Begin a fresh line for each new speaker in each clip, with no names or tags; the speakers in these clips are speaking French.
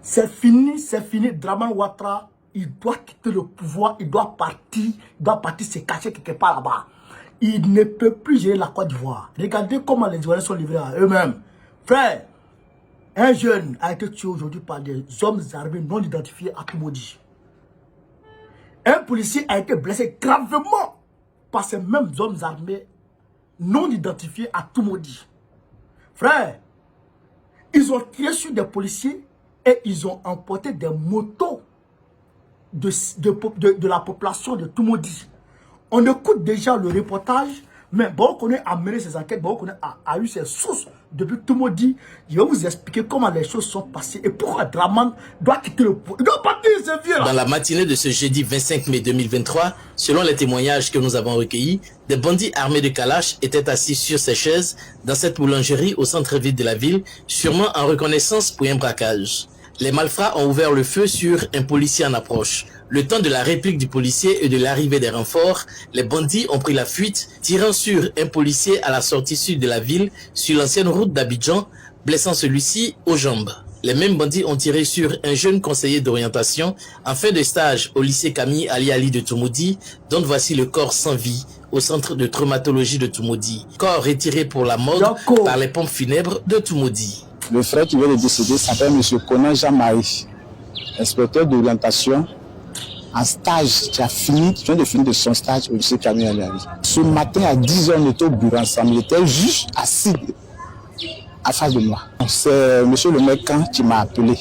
C'est fini, c'est fini. Dramane Ouattara, il doit quitter le pouvoir, il doit partir se cacher quelque part là-bas. Il ne peut plus gérer la Côte d'Ivoire. Regardez comment les Ivoiriens sont livrés à eux-mêmes. Frère, un jeune a été tué aujourd'hui par des hommes armés non identifiés à Toumoudi. Un policier a été blessé gravement par ces mêmes hommes armés non identifiés à Toumoudi. Frère, ils ont tiré sur des policiers et ils ont emporté des motos de la population de Toumoudi. On écoute déjà le reportage, mais Boko a mené ses enquêtes, Boko a eu ses sources depuis Toumoudi. Je vais vous expliquer comment les choses sont passées et pourquoi Dramane doit quitter le pouvoir. Il doit partir, ce vieux là.
Dans la matinée de ce jeudi 25 mai 2023, selon les témoignages que nous avons recueillis, des bandits armés de Kalash étaient assis sur ces chaises dans cette boulangerie au centre-ville de la ville, sûrement en reconnaissance pour un braquage. Les malfrats ont ouvert le feu sur un policier en approche. Le temps de la réplique du policier et de l'arrivée des renforts, les bandits ont pris la fuite, tirant sur un policier à la sortie sud de la ville, sur l'ancienne route d'Abidjan, blessant celui-ci aux jambes. Les mêmes bandits ont tiré sur un jeune conseiller d'orientation en fin de stage au lycée Camille Ali Ali de Toumoudi, dont voici le corps sans vie au centre de traumatologie de Toumoudi. Corps retiré pour la morgue par les pompes funèbres de Toumoudi.
Le frère qui vient de décéder s'appelle M. Conan Jean-Marie, inspecteur d'orientation en stage, qui vient de finir de son stage au lycée Camille Ali Ali. Ce matin à 10h, on était au bureau ensemble, il était juste assis à face de moi. C'est M. le maire qui m'a appelé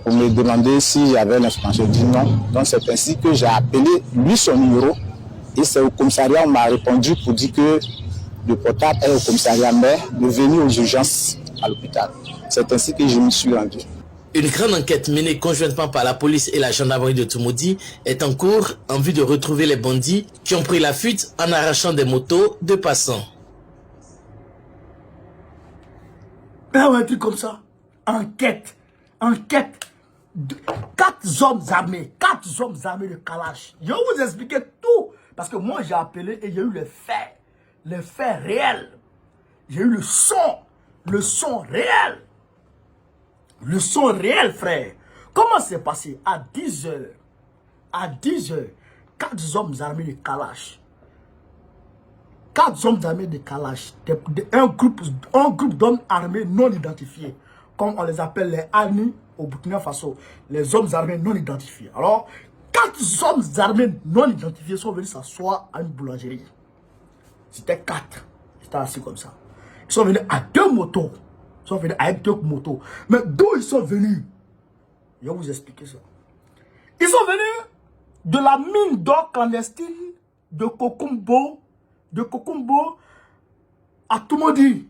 pour me demander si j'avais l'information. J'ai dit non. Donc c'est ainsi que j'ai appelé lui son numéro et c'est au commissariat, on m'a répondu pour dire que le portable est au commissariat, mais de venir aux urgences à l'hôpital. C'est ainsi que je me suis rendu.
Une grande enquête menée conjointement par la police et la gendarmerie de Toumoudi est en cours en vue de retrouver les bandits qui ont pris la fuite en arrachant des motos de passants.
Un truc comme ça. Enquête. 4 hommes armés de Kalash. Je vais vous expliquer tout. Parce que moi j'ai appelé et j'ai eu les faits réels. J'ai eu le son réel. Le son réel, frère. Comment c'est passé? À 10h, 4 hommes armés de Kalash. 4 hommes armés de Kalash. Un groupe d'hommes armés non identifiés. Comme on les appelle les ANI au Burkina Faso. Les hommes armés non identifiés. Alors, 4 hommes armés non identifiés sont venus s'asseoir à une boulangerie. C'était 4. Ils étaient assis comme ça. Ils sont venus à 2 motos. Ils sont venus avec 2 motos. Mais d'où ils sont venus? Je vais vous expliquer ça. Ils sont venus de la mine d'or clandestine de Kokumbo à Toumoudi.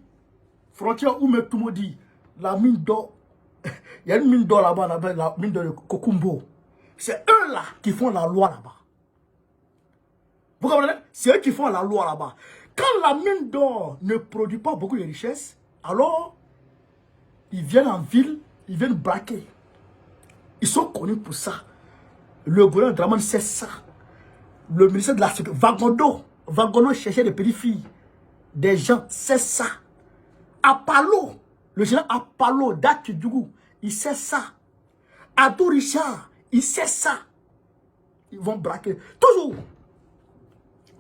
Frontière où met Toumoudi. La mine d'or. Il y a une mine d'or là-bas, la mine d'or de Kokumbo. C'est eux là qui font la loi là-bas. Vous comprenez? C'est eux qui font la loi là-bas. Quand la mine d'or ne produit pas beaucoup de richesses, alors ils viennent en ville, ils viennent braquer. Ils sont connus pour ça. Le gouvernement Dramane sait ça. Le ministère de la Sécurité, Vagondo cherchait des petites filles. Des gens, c'est ça. Apollo, le général Apollo d'Akidjougou, il sait ça. Adou Richard, il sait ça. Ils vont braquer. Toujours.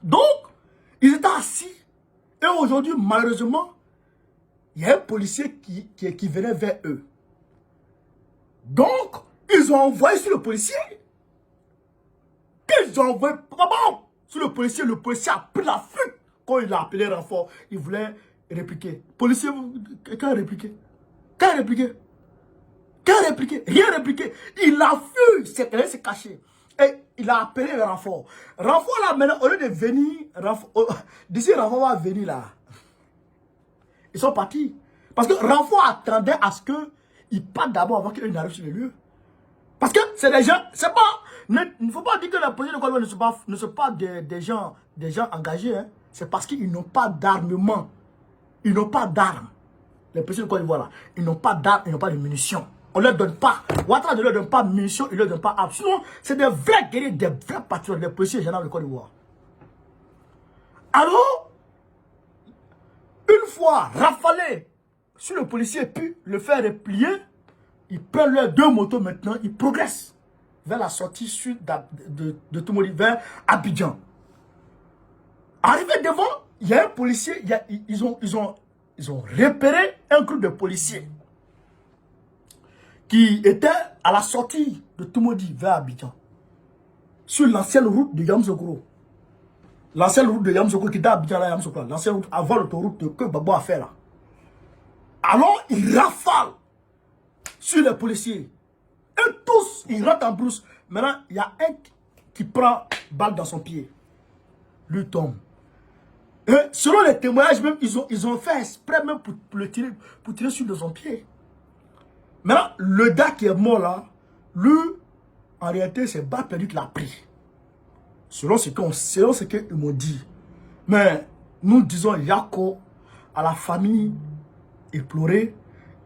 Donc, ils étaient assis. Et aujourd'hui, malheureusement, il y a un policier qui venait vers eux. Donc, ils ont envoyé sur le policier. Ils ont envoyé sur le policier a pris la fuite. Quand il a appelé renfort, il voulait répliquer. Policier, quand répliqué? Quand répliqué? Quand répliqué? Rien répliqué. Il a fui, il s'est caché. Et il a appelé le renfort. Renfort là, maintenant, au lieu de venir, d'ici renfort va venir là. Ils sont partis. Parce que renfort attendait à ce qu'ils partent d'abord avant qu'ils n'arrivent sur le lieu. Parce que c'est des gens, c'est pas, il ne faut pas dire que les policiers de Côte d'Ivoire ne sont pas des gens engagés. Hein. C'est parce qu'ils n'ont pas d'armement. Ils n'ont pas d'armes. Les policiers de Côte d'Ivoire là, ils n'ont pas d'armes, ils n'ont pas de munitions. On ne leur donne pas. Ouattara ne leur donne pas de munitions, il ne leur donne pas d'armes. Sinon, c'est des vrais guerriers, des vrais patriotes, des policiers et gendarmes de Côte d'Ivoire. Alors, une fois rafalé sur le policier, puis le faire replier, Ils prennent leurs 2 motos maintenant, ils progressent vers la sortie sud de Tumodi, vers Abidjan. Arrivé devant, il y a un policier, ils ont repéré un groupe de policiers qui était à la sortie de Tumodi vers Abidjan, sur l'ancienne route de Yamoussoukro. L'ancienne route de Yamoussoukro qui était à Abidjan, là, Yamoussoukro, l'ancienne route avant l'autoroute que Babo a fait là. Alors, ils rafalent sur les policiers. Et tous, ils rentrent en brousse. Maintenant, il y a un qui prend balle dans son pied. Lui tombe. Et selon les témoignages, même, ils ont fait exprès même pour tirer sur son pied. Maintenant, le gars qui est mort là, lui, en réalité, c'est balle perdue qu'il a pris. Selon ce qu'ils m'ont dit. Mais nous disons Yako à la famille éplorée.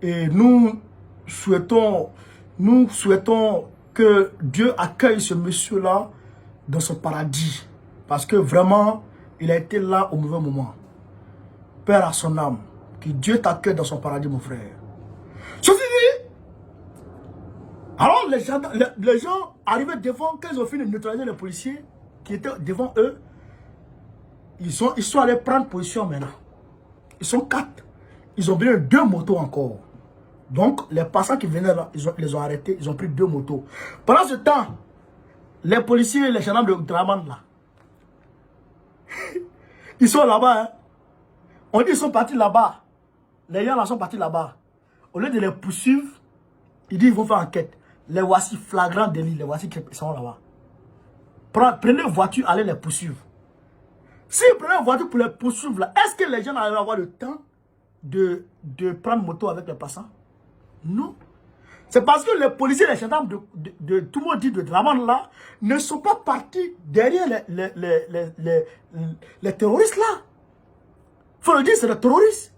Et nous souhaitons que Dieu accueille ce monsieur-là dans son paradis. Parce que vraiment, il a été là au mauvais moment. Père à son âme. Que Dieu t'accueille dans son paradis, mon frère. Ceci dit, alors les gens arrivaient devant, quand ils ont fini de neutraliser les policiers qui étaient devant eux, ils sont allés prendre position maintenant. Ils sont 4. Ils ont pris 2 motos encore. Donc, les passants qui venaient là, ils les ont arrêtés, ils ont pris 2 motos. Pendant ce temps, les policiers et les gendarmes de Draman là, ils sont là-bas. Hein. On dit qu'ils sont partis là-bas. Les gens là sont partis là-bas. Au lieu de les poursuivre, ils disent qu'ils vont faire enquête. Les voici flagrants délit, les voici qui sont là-bas. Prenez une voiture, allez les poursuivre. Si vous prenez une voiture pour les poursuivre là, est-ce que les gens allaient avoir le temps de prendre moto avec les passants? Non. C'est parce que les policiers, les gendarmes de tout le monde dit de Draman là, ne sont pas partis derrière les terroristes là. Il faut le dire, c'est des terroristes.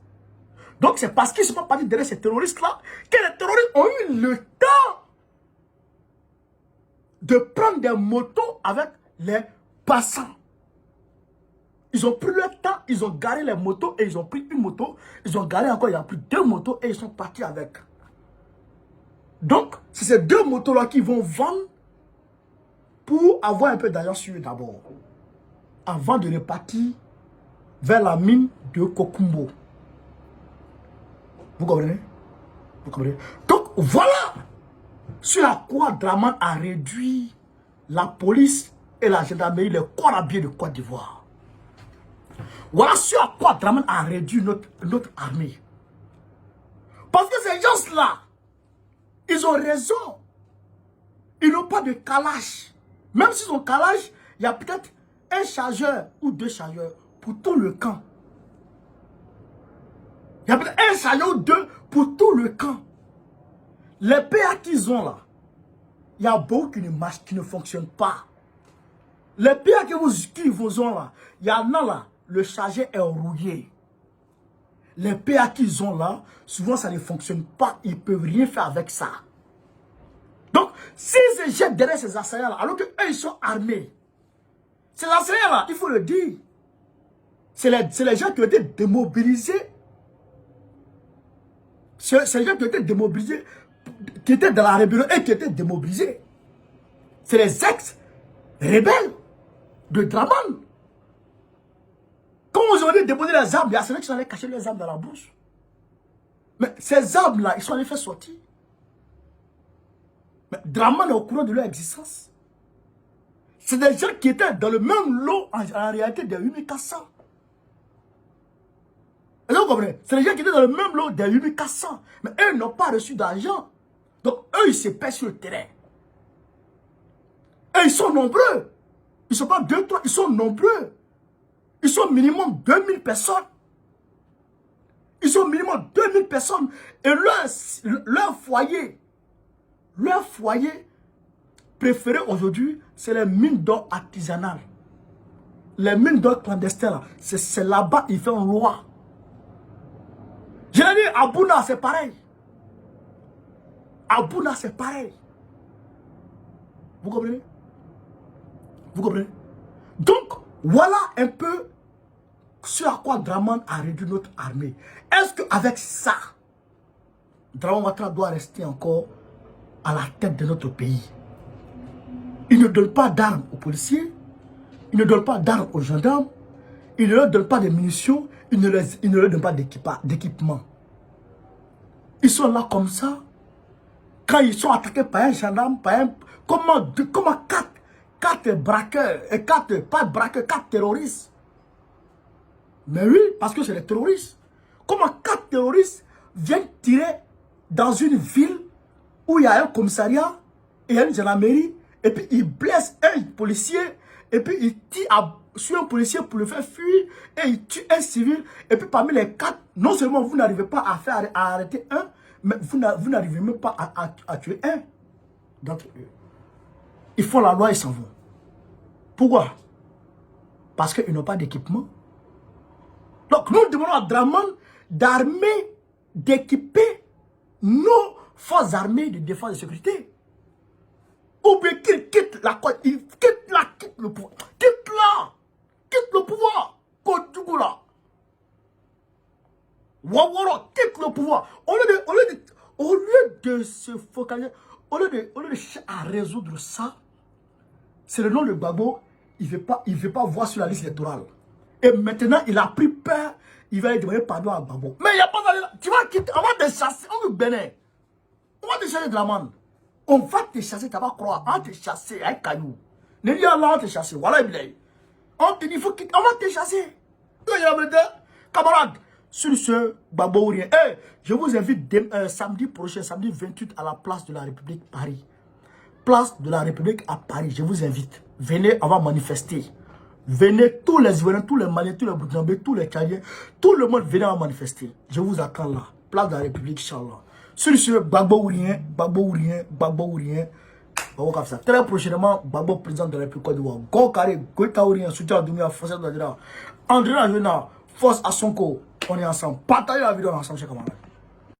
Donc c'est parce qu'ils ne sont pas partis derrière ces terroristes là que les terroristes ont eu le temps de prendre des motos avec les passants. Ils ont pris leur temps, ils ont garé les motos et ils ont pris une moto. Ils ont garé encore, ils ont pris 2 motos et ils sont partis avec. Donc, c'est ces 2 motos-là qu'ils vont vendre pour avoir un peu d'argent sur eux d'abord. Avant de repartir vers la mine de Kokumbo. Vous comprenez? Vous comprenez? Donc, voilà sur à quoi Draman a réduit la police et la gendarmerie, les corps à pied de Côte d'Ivoire. Voilà sur à quoi Draman a réduit notre armée. Parce que ces gens-là, ils ont raison. Ils n'ont pas de calage. Même s'ils ont calage, il y a peut-être un chargeur ou 2 chargeurs pour tout le camp. Il y a peut-être un chargeur ou 2 pour tout le camp. Les PA qu'ils ont là, il y a beaucoup qui ne marchent, qui ne fonctionnent pas. Les PA qu'ils vous ont là, il y en a là, le chargeur est rouillé. Les PA qu'ils ont là, souvent ça ne fonctionne pas, ils ne peuvent rien faire avec ça. Donc, s'ils se jettent derrière ces assaillants là, alors qu'eux ils sont armés, ces assaillants là, il faut le dire, c'est les gens qui ont été démobilisés. C'est les gens qui ont été démobilisés, qui étaient dans la rébellion et qui étaient démobilisés. C'est les ex-rebelles de Draman. Quand ils ont déposé les armes, il y a ceux qui sont allés cacher les armes dans la bouche. Mais ces armes-là, ils sont allés faire sortir. Mais Draman est au courant de leur existence. C'est des gens qui étaient dans le même lot, en réalité, des 8400. Est-ce que vous comprenez? C'est des gens qui étaient dans le même lot des 8400. Mais eux n'ont pas reçu d'argent. Donc, eux, ils se paient sur le terrain. Et ils sont nombreux. Ils ne sont pas 2, 3, ils sont nombreux. Ils sont minimum 2000 personnes. Ils sont minimum 2000 personnes. Et leur foyer préféré aujourd'hui, c'est les mines d'or artisanales. Les mines d'or clandestines, c'est là-bas qu'ils font loi. Je l'ai dit, à Bouna, c'est pareil. À Bouna, c'est pareil. Vous comprenez? Vous comprenez? Donc, voilà un peu sur à quoi Draman a réduit notre armée. Est-ce qu'avec ça, Draman Ouattara doit rester encore à la tête de notre pays. Il ne donne pas d'armes aux policiers, il ne donne pas d'armes aux gendarmes, il ne leur donne pas de munitions, il ne leur donne pas d'équipement. Ils sont là comme ça. Quand ils sont attaqués par un gendarme, comment 4 braqueurs, et 4 terroristes. Mais oui, parce que c'est des terroristes. Comment 4 terroristes viennent tirer dans une ville où il y a un commissariat et une gendarmerie, et puis ils blessent un policier, et puis ils tirent sur un policier pour le faire fuir, et ils tuent un civil, et puis parmi les 4, non seulement vous n'arrivez pas à arrêter un, mais vous n'arrivez même pas à tuer un d'entre eux. Ils font la loi et s'en vont. Pourquoi? Parce qu'ils n'ont pas d'équipement. Donc nous demandons à Draman d'armer, d'équiper nos forces armées de défense et de sécurité. Ou bien qu'il quitte la côte, il quitte le pouvoir. Quitte le pouvoir. Kodougoula. Waworo, quitte le pouvoir. Au lieu de se focaliser, au lieu de chercher à résoudre ça, c'est le nom de Gbagbo, il ne veut pas voir sur la liste électorale. Et maintenant, il a pris peur, il va demander pardon à Gbagbo. Mais il n'y a pas d'aller là. Tu vas quitter, on va te chasser, on va te chasser de la manne. On va te chasser, tu vas croire, on va te chasser avec caillou. Ne dis Allah, on va te chasser, voilà, on te dit, il faut quitter, on va te chasser. Camarades, sur ce, Gbagbo ou rien. Hey, je vous invite samedi prochain, samedi 28 à la place de la République Paris. Place de la République à Paris, je vous invite. Venez, on va manifester. Venez, tous les Ivoiriens, tous les Maliens, tous les Burkinabés, tous les Tchadiens, tout le monde, venez, on va manifester. Je vous attends là. Place de la République, Inch'Allah. Sur ce, Gbagbo ou rien, Gbagbo ou rien, Gbagbo ou rien. Très prochainement, Gbagbo président de la République Côte d'Ivoire. Go carré, Goïta ou rien, soutien à Doumia, Force à André Najena, Force à Sonko. On est ensemble. Partagez la vidéo ensemble, chers camarades.